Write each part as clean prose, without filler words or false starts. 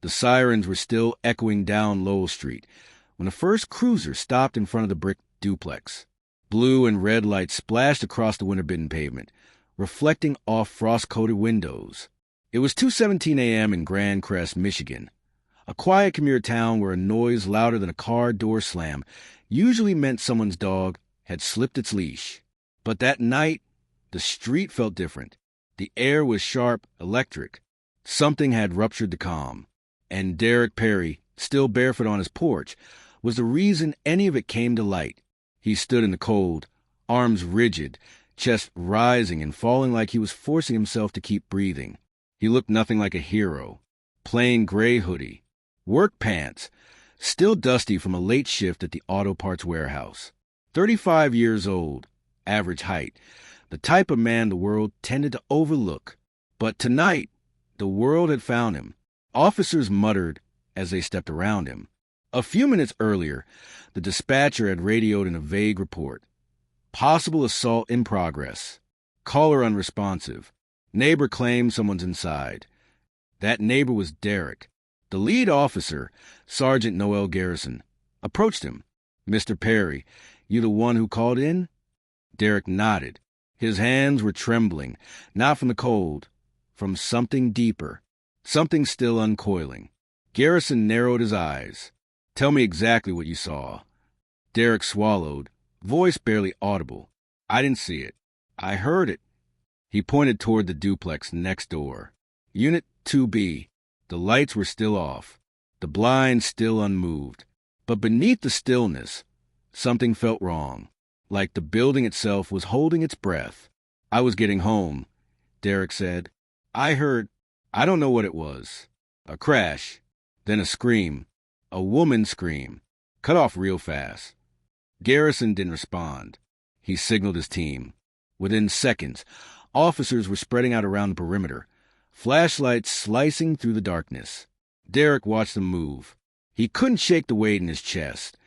The sirens were still echoing down Lowell Street when the first cruiser stopped in front of the brick duplex. Blue and red lights splashed across the winter-bitten pavement, reflecting off frost-coated windows. It was 2:17 a.m. in Grand Crest, Michigan, a quiet commuter town where a noise louder than a car door slam usually meant someone's dog had slipped its leash. But that night, the street felt different. The air was sharp, electric. Something had ruptured the calm. And Derrick Perry, still barefoot on his porch, was the reason any of it came to light. He stood in the cold, arms rigid, chest rising and falling like he was forcing himself to keep breathing. He looked nothing like a hero. Plain gray hoodie, work pants, still dusty from a late shift at the auto parts warehouse. 35 years old, average height, the type of man the world tended to overlook. But tonight, the world had found him. Officers muttered as they stepped around him. A few minutes earlier, the dispatcher had radioed in a vague report. Possible assault in progress. Caller unresponsive. Neighbor claims someone's inside. That neighbor was Derrick. The lead officer, Sergeant Noel Garrison, approached him. "Mr. Perry, you the one who called in?" Derrick nodded. His hands were trembling, not from the cold, from something deeper, something still uncoiling. Garrison narrowed his eyes. "Tell me exactly what you saw." Derrick swallowed, voice barely audible. "I didn't see it. I heard it." He pointed toward the duplex next door. Unit 2B. The lights were still off, the blinds still unmoved. But beneath the stillness, something felt wrong, like the building itself was holding its breath. "I was getting home," Derrick said. "I heard, I don't know what it was. A crash, then a scream, a woman's scream, cut off real fast." Garrison didn't respond. He signaled his team. Within seconds, officers were spreading out around the perimeter, flashlights slicing through the darkness. Derrick watched them move. He couldn't shake the weight in his chest,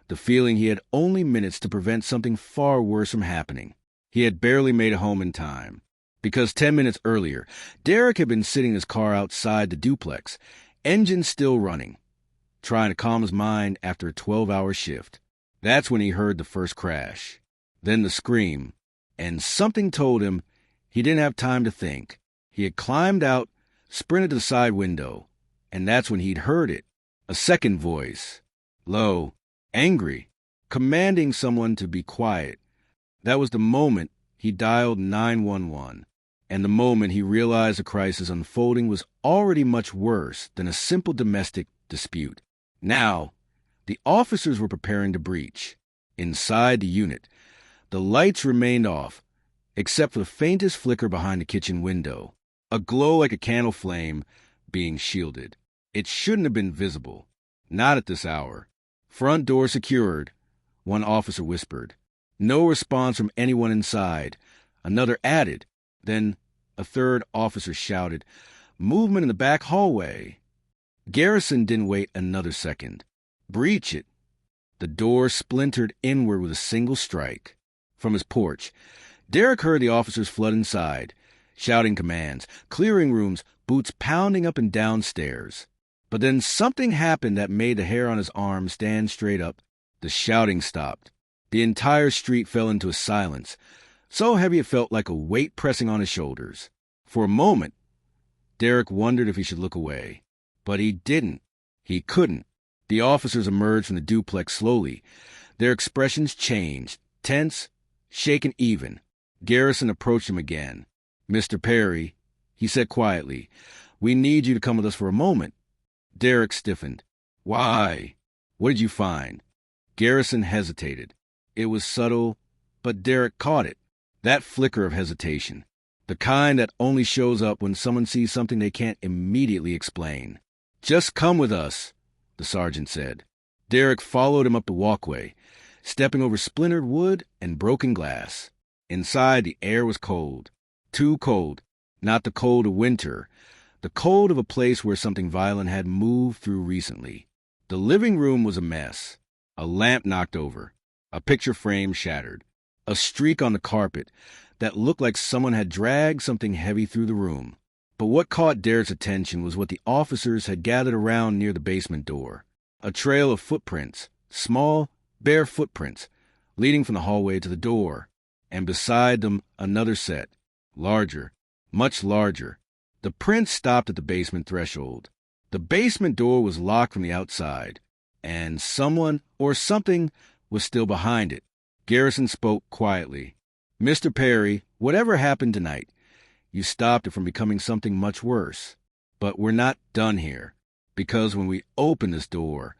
the feeling he had only minutes to prevent something far worse from happening. He had barely made it home in time, because 10 minutes earlier, Derrick had been sitting in his car outside the duplex, engine still running, trying to calm his mind after a 12-hour shift. That's when he heard the first crash, then the scream, and something told him he didn't have time to think. He had climbed out, sprinted to the side window, and that's when he'd heard it. A second voice, low, angry, commanding someone to be quiet. That was the moment he dialed 911, and the moment he realized the crisis unfolding was already much worse than a simple domestic dispute. Now, the officers were preparing to breach. Inside the unit, the lights remained off, except for the faintest flicker behind the kitchen window, a glow like a candle flame being shielded. It shouldn't have been visible. Not at this hour. "Front door secured," one officer whispered. No response from anyone inside. Another added. Then a third officer shouted, "Movement in the back hallway." Garrison didn't wait another second. "Breach it." The door splintered inward with a single strike. From his porch, Derrick heard the officers flood inside, shouting commands, clearing rooms, boots pounding up and down stairs. But then something happened that made the hair on his arm stand straight up. The shouting stopped. The entire street fell into a silence, so heavy it felt like a weight pressing on his shoulders. For a moment, Derrick wondered if he should look away. But he didn't. He couldn't. The officers emerged from the duplex slowly. Their expressions changed, tense, shaken even. Garrison approached him again. "Mr. Perry," he said quietly, "we need you to come with us for a moment." Derrick stiffened. "Why? What did you find?" Garrison hesitated. It was subtle, but Derrick caught it. That flicker of hesitation. The kind that only shows up when someone sees something they can't immediately explain. "Just come with us," the sergeant said. Derrick followed him up the walkway, stepping over splintered wood and broken glass. Inside, the air was cold. Too cold. Not the cold of winter. The cold of a place where something violent had moved through recently. The living room was a mess. A lamp knocked over. A picture frame shattered. A streak on the carpet that looked like someone had dragged something heavy through the room. But what caught Derrick's attention was what the officers had gathered around near the basement door. A trail of footprints, small, bare footprints, leading from the hallway to the door, and beside them another set, larger, much larger. The prints stopped at the basement threshold. The basement door was locked from the outside, and someone or something was still behind it. Garrison spoke quietly. "Mr. Perry, whatever happened tonight, you stopped it from becoming something much worse. But we're not done here, because when we opened this door,"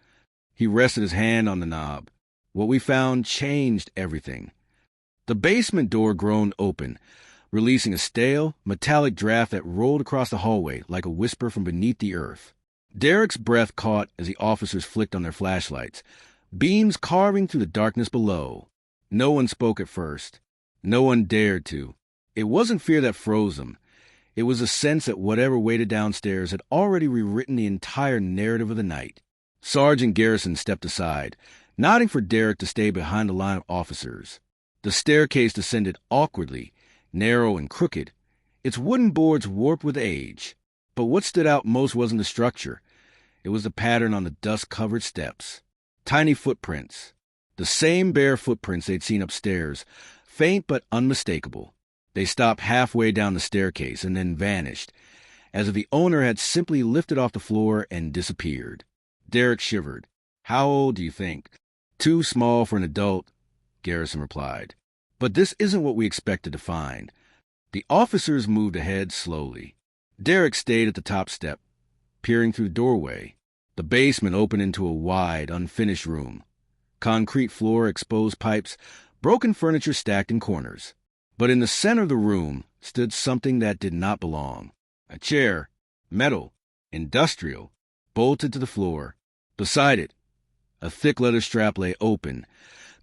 he rested his hand on the knob, "what we found changed everything." The basement door groaned open, releasing a stale, metallic draft that rolled across the hallway like a whisper from beneath the earth. Derrick's breath caught as the officers flicked on their flashlights, beams carving through the darkness below. No one spoke at first. No one dared to. It wasn't fear that froze them. It was a sense that whatever waited downstairs had already rewritten the entire narrative of the night. Sergeant Garrison stepped aside, nodding for Derrick to stay behind the line of officers. The staircase descended awkwardly, narrow and crooked, its wooden boards warped with age. But what stood out most wasn't the structure. It was the pattern on the dust-covered steps. Tiny footprints. The same bare footprints they'd seen upstairs, faint but unmistakable. They stopped halfway down the staircase and then vanished, as if the owner had simply lifted off the floor and disappeared. Derrick shivered. "How old do you think?" "Too small for an adult," Garrison replied. "But this isn't what we expected to find." The officers moved ahead slowly. Derrick stayed at the top step, peering through the doorway. The basement opened into a wide, unfinished room. Concrete floor, exposed pipes, broken furniture stacked in corners. But in the center of the room stood something that did not belong. A chair, metal, industrial, bolted to the floor. Beside it, a thick leather strap lay open,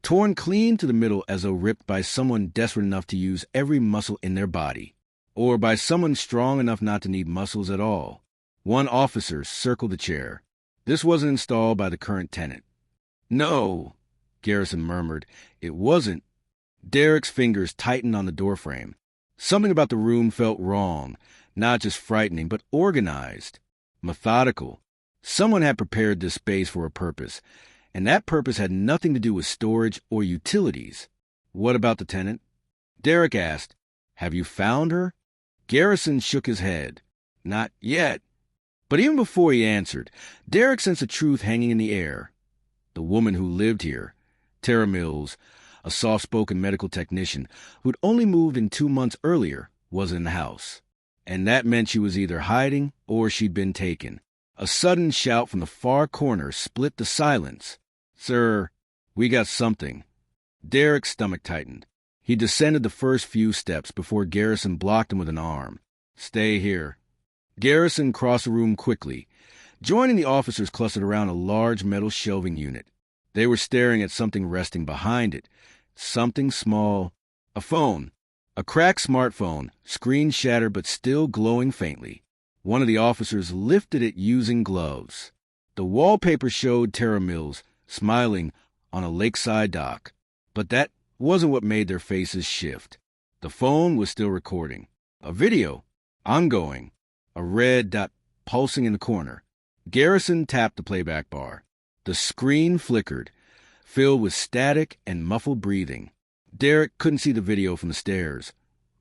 torn clean to the middle as though ripped by someone desperate enough to use every muscle in their body, or by someone strong enough not to need muscles at all. One officer circled the chair. This wasn't installed by the current tenant. "No," Garrison murmured. "It wasn't." Derrick's fingers tightened on the doorframe. Something about the room felt wrong, not just frightening, but organized, methodical. Someone had prepared this space for a purpose, and that purpose had nothing to do with storage or utilities. "What about the tenant?" Derrick asked. "Have you found her?" Garrison shook his head. "Not yet." But even before he answered, Derrick sensed the truth hanging in the air. The woman who lived here, Tara Mills, a soft-spoken medical technician who'd only moved in 2 months earlier, was in the house. And that meant she was either hiding or she'd been taken. A sudden shout from the far corner split the silence. "Sir, we got something." Derrick's stomach tightened. He descended the first few steps before Garrison blocked him with an arm. "Stay here." Garrison crossed the room quickly, joining the officers clustered around a large metal shelving unit. They were staring at something resting behind it. Something small. A phone. A cracked smartphone, screen shattered but still glowing faintly. One of the officers lifted it using gloves. The wallpaper showed Tara Mills, smiling, on a lakeside dock. But that wasn't what made their faces shift. The phone was still recording. A video. Ongoing. A red dot pulsing in the corner. Garrison tapped the playback bar. The screen flickered, filled with static and muffled breathing. Derrick couldn't see the video from the stairs,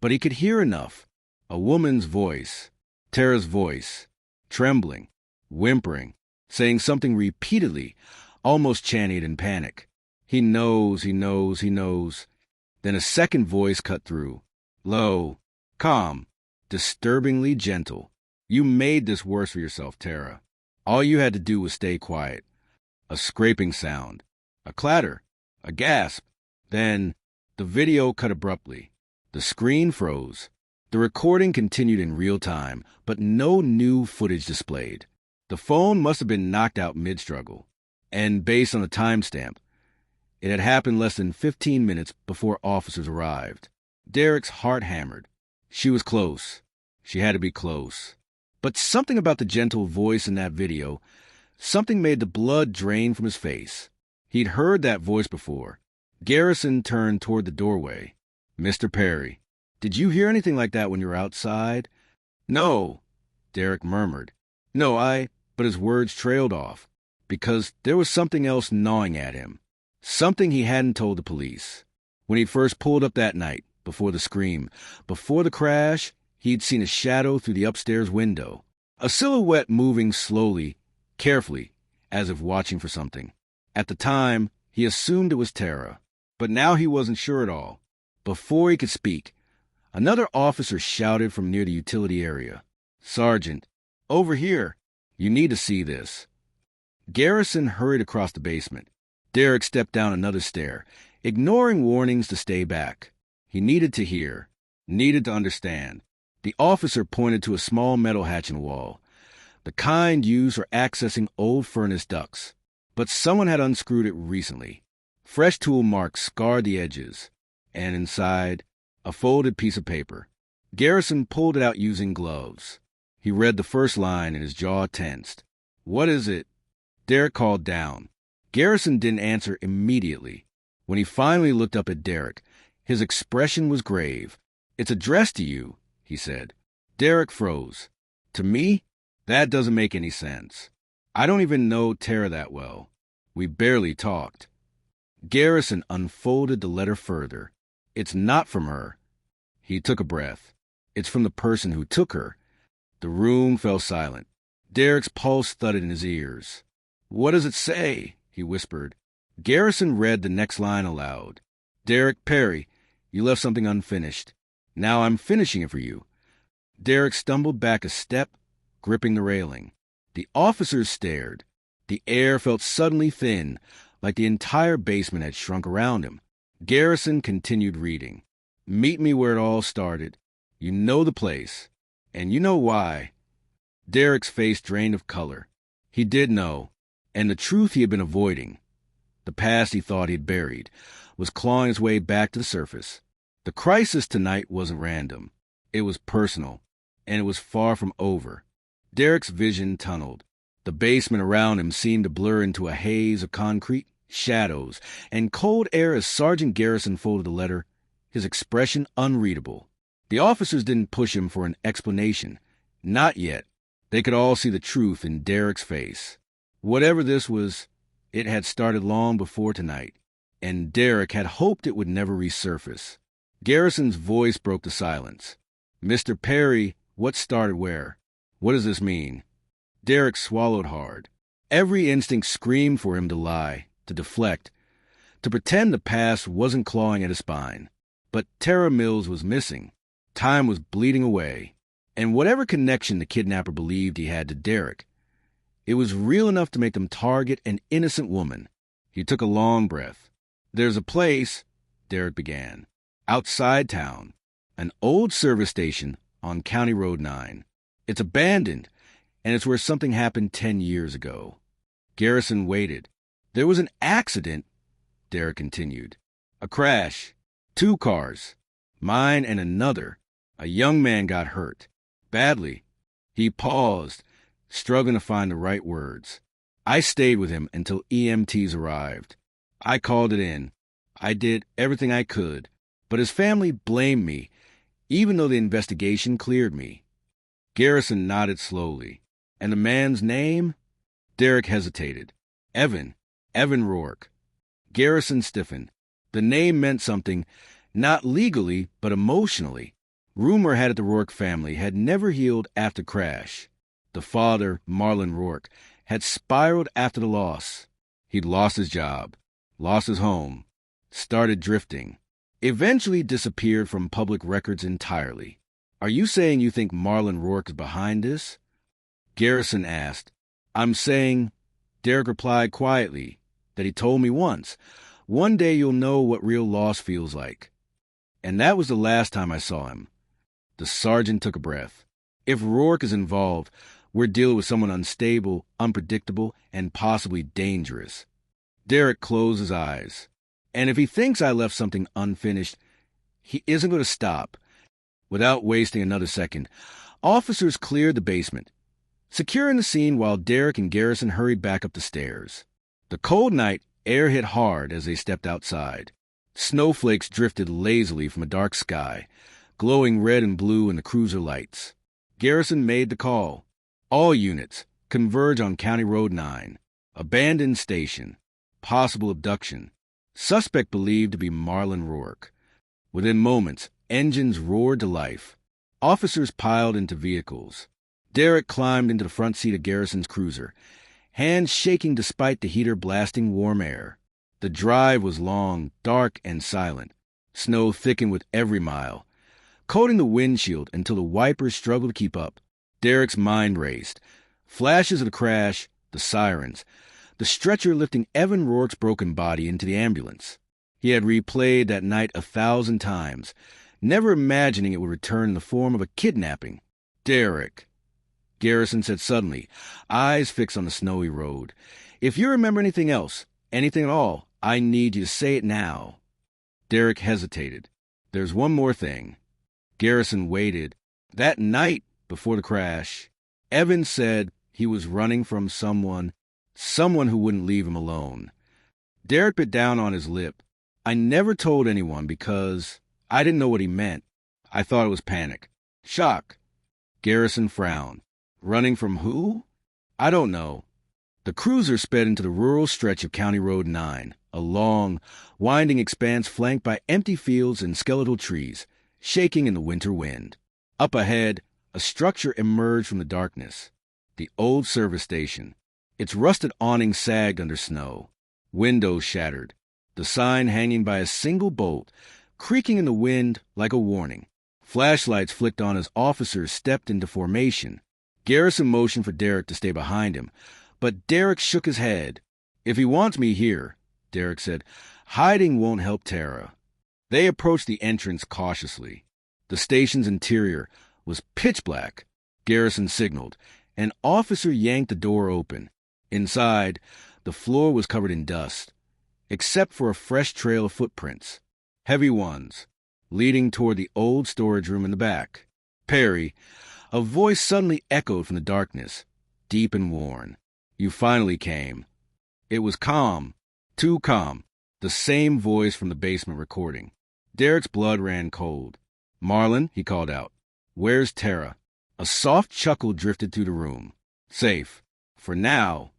but he could hear enough. A woman's voice. Tara's voice. Trembling. Whimpering. Saying something repeatedly, almost chanting in panic. "He knows, he knows, he knows." Then a second voice cut through. Low. Calm. Disturbingly gentle. "You made this worse for yourself, Tara. All you had to do was stay quiet." A scraping sound. A clatter. A gasp. Then the video cut abruptly. The screen froze. The recording continued in real time, but no new footage displayed. The phone must have been knocked out mid-struggle. And based on the timestamp, it had happened less than 15 minutes before officers arrived. Derrick's heart hammered. She was close. She had to be close. But something about the gentle voice in that video, something made the blood drain from his face. He'd heard that voice before. Garrison turned toward the doorway. "Mr. Perry, did you hear anything like that when you were outside?" "No," Derrick murmured. No, but his words trailed off, because there was something else gnawing at him. Something he hadn't told the police. When he first pulled up that night, before the scream, before the crash, he'd seen a shadow through the upstairs window. A silhouette moving slowly, carefully, as if watching for something. At the time, he assumed it was Tara, but now he wasn't sure at all. Before he could speak, another officer shouted from near the utility area. "Sergeant, over here. You need to see this." Garrison hurried across the basement. Derrick stepped down another stair, ignoring warnings to stay back. He needed to hear, needed to understand. The officer pointed to a small metal hatch in the wall, the kind used for accessing old furnace ducts. But someone had unscrewed it recently. Fresh tool marks scarred the edges, and inside, a folded piece of paper. Garrison pulled it out using gloves. He read the first line and his jaw tensed. "What is it?" Derrick called down. Garrison didn't answer immediately. When he finally looked up at Derrick, his expression was grave. "It's addressed to you," he said. Derrick froze. "To me? That doesn't make any sense. I don't even know Tara that well. We barely talked." Garrison unfolded the letter further. "It's not from her." He took a breath. "It's from the person who took her." The room fell silent. Derrick's pulse thudded in his ears. "What does it say?" he whispered. Garrison read the next line aloud. "Derrick Perry, you left something unfinished. Now I'm finishing it for you." Derrick stumbled back a step, gripping the railing. The officers stared. The air felt suddenly thin, like the entire basement had shrunk around him. Garrison continued reading. "Meet me where it all started. You know the place, and you know why." Derrick's face drained of color. He did know, and the truth he had been avoiding, the past he thought he'd buried, was clawing its way back to the surface. The crisis tonight wasn't random. It was personal, and it was far from over. Derrick's vision tunneled. The basement around him seemed to blur into a haze of concrete, shadows, and cold air as Sergeant Garrison folded the letter, his expression unreadable. The officers didn't push him for an explanation. Not yet. They could all see the truth in Derrick's face. Whatever this was, it had started long before tonight, and Derrick had hoped it would never resurface. Garrison's voice broke the silence. "Mr. Perry, what started where? What does this mean?" Derrick swallowed hard. Every instinct screamed for him to lie, to deflect, to pretend the past wasn't clawing at his spine. But Tara Mills was missing. Time was bleeding away. And whatever connection the kidnapper believed he had to Derrick, it was real enough to make them target an innocent woman. He took a long breath. "There's a place," Derrick began, "outside town, an old service station on County Road 9. It's abandoned, and it's where something happened 10 years ago." Garrison waited. "There was an accident," Derrick continued. "A crash. 2 cars. Mine and another. A young man got hurt. Badly." He paused, struggling to find the right words. "I stayed with him until EMTs arrived. I called it in. I did everything I could. But his family blamed me, even though the investigation cleared me." Garrison nodded slowly. "And the man's name?" Derrick hesitated. Evan Rourke." Garrison stiffened. The name meant something, not legally, but emotionally. Rumor had it the Rourke family had never healed after crash. The father, Marlon Rourke, had spiraled after the loss. He'd lost his job, lost his home, started drifting, eventually disappeared from public records entirely. "Are you saying you think Marlon Rourke is behind this?" Garrison asked. "I'm saying," Derrick replied quietly, "that he told me once. One day you'll know what real loss feels like." And that was the last time I saw him. The sergeant took a breath. If Rourke is involved, we're dealing with someone unstable, unpredictable, and possibly dangerous. Derrick closed his eyes. And if he thinks I left something unfinished, he isn't going to stop. Without wasting another second, officers cleared the basement, securing the scene while Derrick and Garrison hurried back up the stairs. The cold night air hit hard as they stepped outside. Snowflakes drifted lazily from a dark sky, glowing red and blue in the cruiser lights. Garrison made the call. All units, converge on County Road 9. Abandoned station. Possible abduction. Suspect believed to be Marlon Rourke. Within moments, engines roared to life. Officers piled into vehicles. Derrick climbed into the front seat of Garrison's cruiser, hands shaking despite the heater blasting warm air. The drive was long, dark, and silent. Snow thickened with every mile, coating the windshield until the wipers struggled to keep up. Derrick's mind raced. Flashes of the crash, the sirens, the stretcher lifting Evan Rourke's broken body into the ambulance. He had replayed that night 1,000 times, never imagining it would return in the form of a kidnapping. Derrick, Garrison said suddenly, eyes fixed on the snowy road. If you remember anything else, anything at all, I need you to say it now. Derrick hesitated. There's one more thing. Garrison waited. That night before the crash, Evan said he was running from someone who wouldn't leave him alone. Derrick bit down on his lip. I never told anyone because I didn't know what he meant. I thought it was panic. Shock. Garrison frowned. Running from who? I don't know. The cruiser sped into the rural stretch of County Road 9, a long, winding expanse flanked by empty fields and skeletal trees, shaking in the winter wind. Up ahead, a structure emerged from the darkness. The old service station. Its rusted awning sagged under snow. Windows shattered. The sign hanging by a single bolt, creaking in the wind like a warning. Flashlights flicked on as officers stepped into formation. Garrison motioned for Derrick to stay behind him, but Derrick shook his head. If he wants me here, Derrick said, hiding won't help Tara. They approached the entrance cautiously. The station's interior was pitch black. Garrison signaled. An officer yanked the door open. Inside, the floor was covered in dust, except for a fresh trail of footprints, heavy ones, leading toward the old storage room in the back. Perry, a voice suddenly echoed from the darkness, deep and worn. You finally came. It was calm, too calm, the same voice from the basement recording. Derrick's blood ran cold. Marlon, he called out. Where's Tara? A soft chuckle drifted through the room. Safe. For now.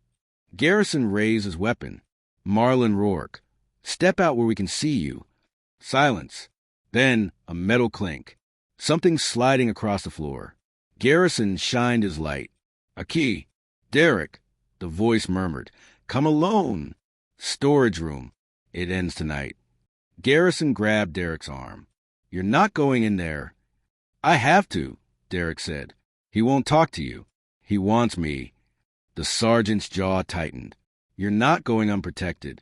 Garrison raised his weapon. Marlon Rourke. Step out where we can see you. Silence. Then a metal clink. Something sliding across the floor. Garrison shined his light. A key. Derrick, the voice murmured. Come alone. Storage room. It ends tonight. Garrison grabbed Derrick's arm. You're not going in there. I have to, Derrick said. He won't talk to you. He wants me. The sergeant's jaw tightened. You're not going unprotected.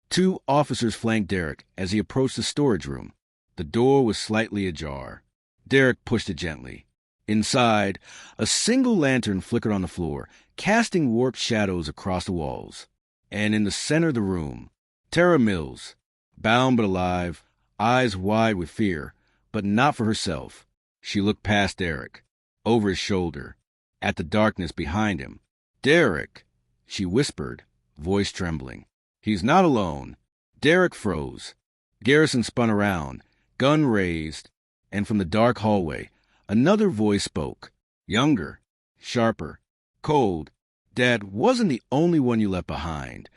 2 officers flanked Derrick as he approached the storage room. The door was slightly ajar. Derrick pushed it gently. Inside, a single lantern flickered on the floor, casting warped shadows across the walls. And in the center of the room, Tara Mills, bound but alive, eyes wide with fear, but not for herself. She looked past Derrick, over his shoulder, at the darkness behind him. Derrick, she whispered, voice trembling. He's not alone. Derrick froze. Garrison spun around, gun raised, and from the dark hallway, another voice spoke, younger, sharper, cold. Dad wasn't the only one you left behind.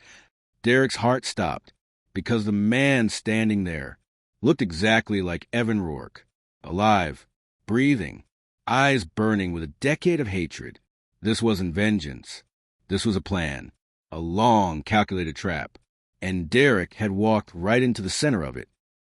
Derrick's heart stopped, because the man standing there looked exactly like Evan Rourke, alive, breathing, eyes burning with a decade of hatred. This wasn't vengeance. This was a plan, a long, calculated trap, and Derrick had walked right into the center of it.